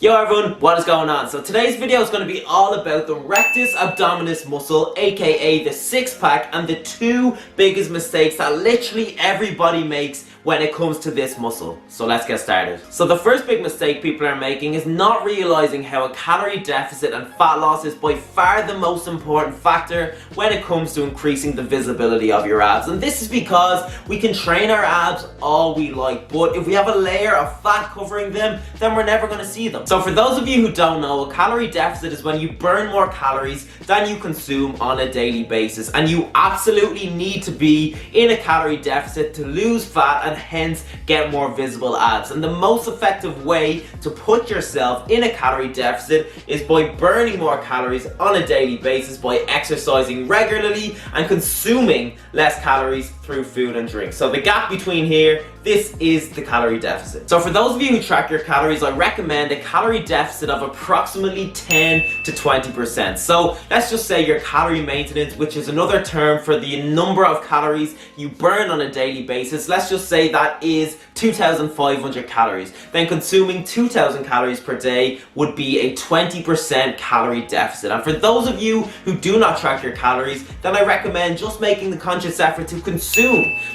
Yo everyone, what is going on? So today's video is going to be all about the rectus abdominis muscle, aka the six pack, and the two biggest mistakes that literally everybody makes when it comes to this muscle. So let's get started. So the first big mistake people are making is not realizing how a calorie deficit and fat loss is by far the most important factor when it comes to increasing the visibility of your abs. And this is because we can train our abs all we like, but if we have a layer of fat covering them, then we're never going to see them. So for those of you who don't know, a calorie deficit is when you burn more calories than you consume on a daily basis, and you absolutely need to be in a calorie deficit to lose fat and hence get more visible abs. And the most effective way to put yourself in a calorie deficit is by burning more calories on a daily basis by exercising regularly and consuming less calories through food and drink. So the gap between here, this is the calorie deficit. So for those of you who track your calories, I recommend a calorie deficit of approximately 10 to 20%. So let's just say your calorie maintenance, which is another term for the number of calories you burn on a daily basis, let's just say that is 2,500 calories. Then consuming 2,000 calories per day would be a 20% calorie deficit. And for those of you who do not track your calories, then I recommend just making the conscious effort to consume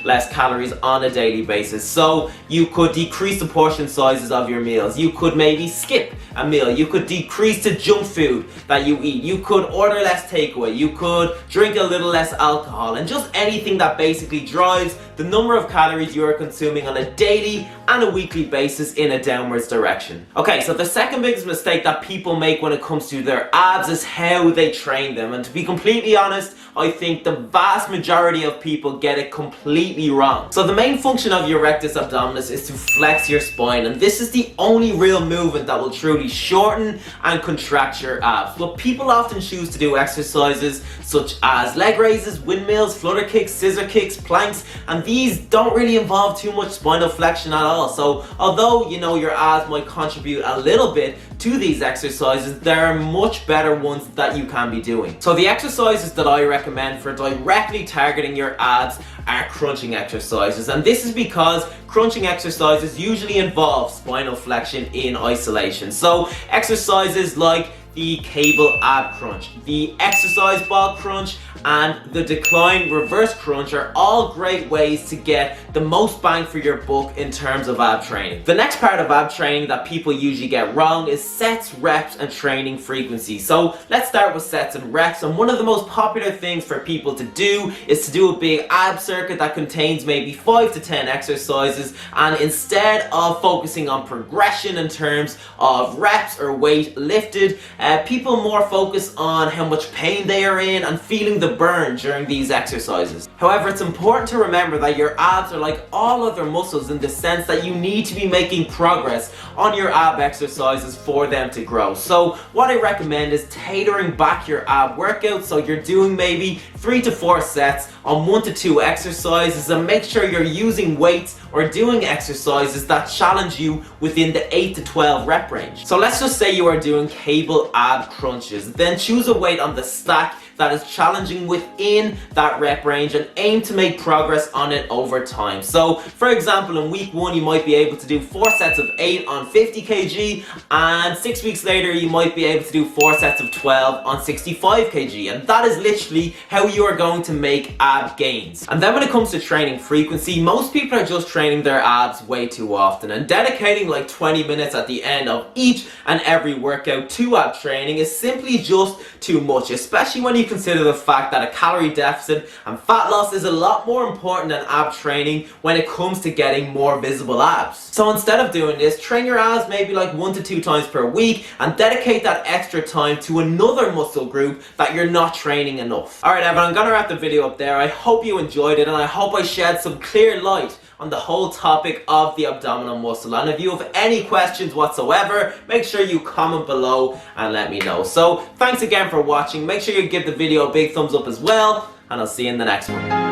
less calories on a daily basis. So you could decrease the portion sizes of your meals. You could maybe skip a meal. You could decrease the junk food that you eat. You could order less takeaway. You could drink a little less alcohol, and just anything that basically drives the number of calories you are consuming on a daily and a weekly basis in a downwards direction. Okay, so the second biggest mistake that people make when it comes to their abs is how they train them. And to be completely honest, I think the vast majority of people get it completely wrong. So the main function of your rectus abdominis is to flex your spine, and this is the only real movement that will truly shorten and contract your abs. But people often choose to do exercises such as leg raises, windmills, flutter kicks, scissor kicks, planks, and these don't really involve too much spinal flexion at all. So although your abs might contribute a little bit to these exercises, there are much better ones that you can be doing. So the exercises that I recommend for directly targeting your abs are crunching exercises, and this is because crunching exercises usually involve spinal flexion in isolation. So exercises like the cable ab crunch, the exercise ball crunch, and the decline reverse crunch are all great ways to get the most bang for your buck in terms of ab training. The next part of ab training that people usually get wrong is sets, reps, and training frequency. So let's start with sets and reps, and one of the most popular things for people to do is to do a big ab circuit that contains maybe 5 to 10 exercises, and instead of focusing on progression in terms of reps or weight lifted, people more focus on how much pain they are in and feeling the burn during these exercises. However, it's important to remember that your abs are like all other muscles in the sense that you need to be making progress on your ab exercises for them to grow. So what I recommend is tailoring back your ab workouts, so you're doing maybe 3 to 4 sets on 1 to 2 exercises, and make sure you're using weights or doing exercises that challenge you within the 8 to 12 rep range. So let's just say you are doing cable ab crunches, then choose a weight on the stack that is challenging within that rep range and aim to make progress on it over time. So for example, in week 1 you might be able to do 4 sets of 8 on 50 kg, and 6 weeks later you might be able to do 4 sets of 12 on 65 kg, and that is literally how you are going to make ab gains. And then when it comes to training frequency, most people are just training their abs way too often, and dedicating like 20 minutes at the end of each and every workout to ab training is simply just too much, especially when you consider the fact that a calorie deficit and fat loss is a lot more important than ab training when it comes to getting more visible abs. So instead of doing this, train your abs maybe like 1 to 2 times per week and dedicate that extra time to another muscle group that you're not training enough. Alright everyone, I'm gonna wrap the video up there. I hope you enjoyed it, and I hope I shed some clear light on the whole topic of the abdominal muscle. And if you have any questions whatsoever, make sure you comment below and let me know. So thanks again for watching. Make sure you give the video a big thumbs up as well, and I'll see you in the next one.